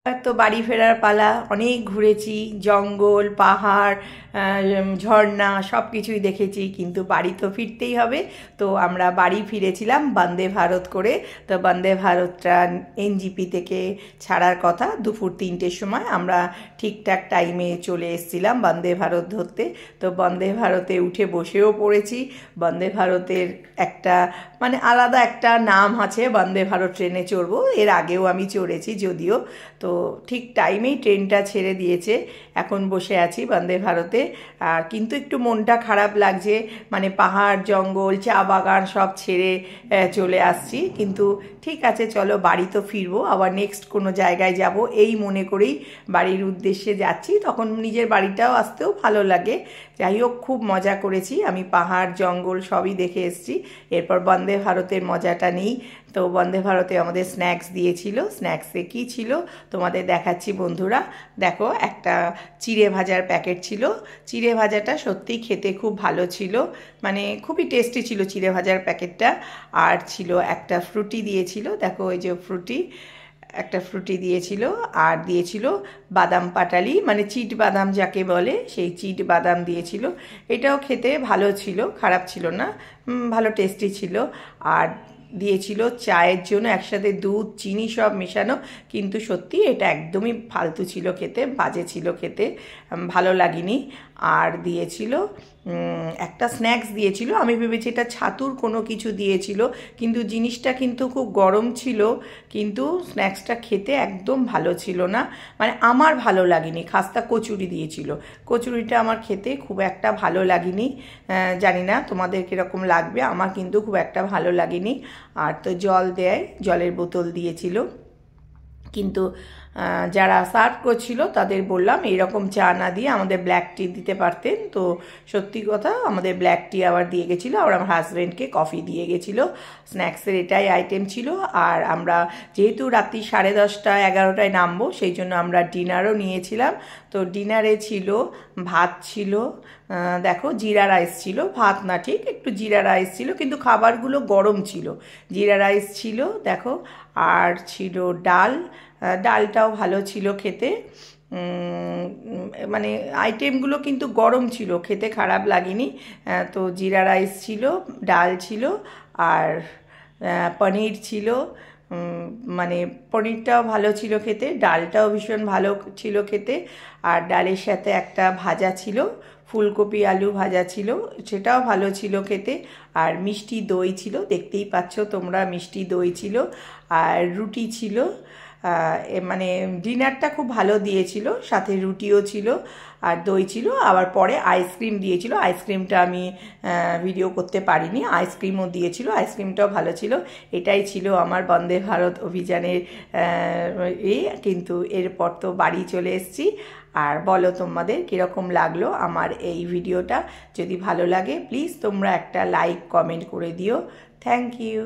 তো বাড়ি ফেরার পালা। অনেক ঘুরেছি, জঙ্গল, পাহাড়, ঝর্ণা সব কিছুই দেখেছি, কিন্তু বাড়ি তো ফিরতেই হবে। তো আমরা বাড়ি ফিরেছিলাম বন্দে ভারত করে। তো বন্দে ভারতটা এনজিপি থেকে ছাড়ার কথা দুপুর 3টের সময়। আমরা ঠিকঠাক টাইমে চলে এসেছিলাম বন্দে ভারত ধরতে। তো বন্দে ভারতে উঠে বসেও পড়েছি। বন্দে ভারতের একটা মানে আলাদা একটা নাম আছে, বন্দে ভারত ট্রেনে চড়বো। এর আগেও আমি চড়েছি যদিও। তো ঠিক টাইমেই ট্রেনটা ছেড়ে দিয়েছে, এখন বসে আছি বন্দে ভারতে। আর কিন্তু একটু মনটা খারাপ লাগছে, মানে পাহাড়, জঙ্গল, চা বাগান সব ছেড়ে চলে আসছি। কিন্তু ঠিক আছে, চলো বাড়ি তো ফিরবো, আবার নেক্সট কোনো জায়গায় যাব এই মনে করেই বাড়ির উদ্দেশ্যে যাচ্ছি। তখন নিজের বাড়িটাও আসতেও ভালো লাগে। যাই হোক, খুব মজা করেছি আমি, পাহাড় জঙ্গল সবই দেখে এসেছি। এরপর বন্দে ভারতের মজাটা নেই। তো বন্দে ভারতে আমাদের স্ন্যাক্স দিয়েছিল। স্ন্যাক্সে কী ছিল তোমাদের দেখাচ্ছি বন্ধুরা। দেখো, একটা চিড়ে ভাজার প্যাকেট ছিল। চিড়ে ভাজাটা সত্যিই খেতে খুব ভালো ছিল, মানে খুবই টেস্টি ছিল চিড়ে ভাজার প্যাকেটটা। আর ছিল একটা ফ্রুটি দিয়েছিল, দেখো ওই যে ফ্রুটি, একটা ফ্রুটি দিয়েছিল। আর দিয়েছিল বাদাম পাটালি, মানে চিট বাদাম যাকে বলে, সেই চিট বাদাম দিয়েছিল। এটাও খেতে ভালো ছিল, খারাপ ছিল না, ভালো টেস্টি ছিল। আর দিয়েছিল চায়ের জন্য একসাথে দুধ চিনি সব মেশানো, কিন্তু সত্যি এটা একদমই ফালতু ছিল খেতে, বাজে ছিল খেতে, ভালো লাগেনি। আর দিয়েছিল একটা স্ন্যাক্স দিয়েছিল, আমি ভেবেছি এটা ছাতুর কোনো কিছু দিয়েছিল, কিন্তু জিনিসটা কিন্তু খুব গরম ছিল, কিন্তু স্ন্যাক্সটা খেতে একদম ভালো ছিল না, মানে আমার ভালো লাগেনি। খাস্তা কচুরি দিয়েছিল, কচুরিটা আমার খেতে খুব একটা ভালো লাগেনি। জানি না তোমাদের কীরকম লাগবে, আমার কিন্তু খুব একটা ভালো লাগেনি। আর তো জল দেয়, জলের বোতল দিয়েছিল, কিন্তু যারা সার্ভ করছিল তাদের বললাম এইরকম চা না দিয়ে আমাদের ব্ল্যাক টি দিতে পারতেন। তো সত্যি কথা, আমাদের ব্ল্যাক টি আবার দিয়ে গেছিলো, আর আমার হাজব্যান্ডকে কফি দিয়ে গেছিলো। স্ন্যাক্সের এটাই আইটেম ছিল। আর আমরা যেহেতু রাত্রি 10:30 11টায় নামবো, সেই জন্য আমরা ডিনারও নিয়েছিলাম। তো ডিনারে ছিল ভাত ছিল, দেখো জিরা রাইস ছিল, ভাত না ঠিক, একটু জিরা রাইস ছিল, কিন্তু খাবারগুলো গরম ছিল। জিরা রাইস ছিল দেখো, আর ছিল ডাল, ডালটাও ভালো ছিল খেতে, মানে আইটেমগুলো কিন্তু গরম ছিল, খেতে খারাপ লাগেনি। তো জিরা রাইস ছিল, ডাল ছিল, আর পনির ছিল, মানে পনিরটাও ভালো ছিল খেতে, ডালটাও ভীষণ ভালো ছিল খেতে। আর ডালের সাথে একটা ভাজা ছিল, ফুলকপি আলু ভাজা ছিল, সেটাও ভালো ছিল খেতে। আর মিষ্টি দই ছিল, দেখতেই পাচ্ছ তোমরা, মিষ্টি দই ছিল। আর রুটি ছিল, মানে ডিনারটা খুব ভালো দিয়েছিল, সাথে রুটিও ছিল আর দই ছিল। আবার পরে আইসক্রিম দিয়েছিল, আইসক্রিমটা আমি ভিডিও করতে পারিনি, আইসক্রিমও দিয়েছিল, আইসক্রিমটাও ভালো ছিল। এটাই ছিল আমার বন্দে ভারত অভিযানের কিন্তু এরপর তো বাড়ি চলে এসেছি। আর বলো তোমাদের কীরকম লাগলো আমার এই ভিডিওটা। যদি ভালো লাগে প্লিজ তোমরা একটা লাইক কমেন্ট করে দিও। Thank you.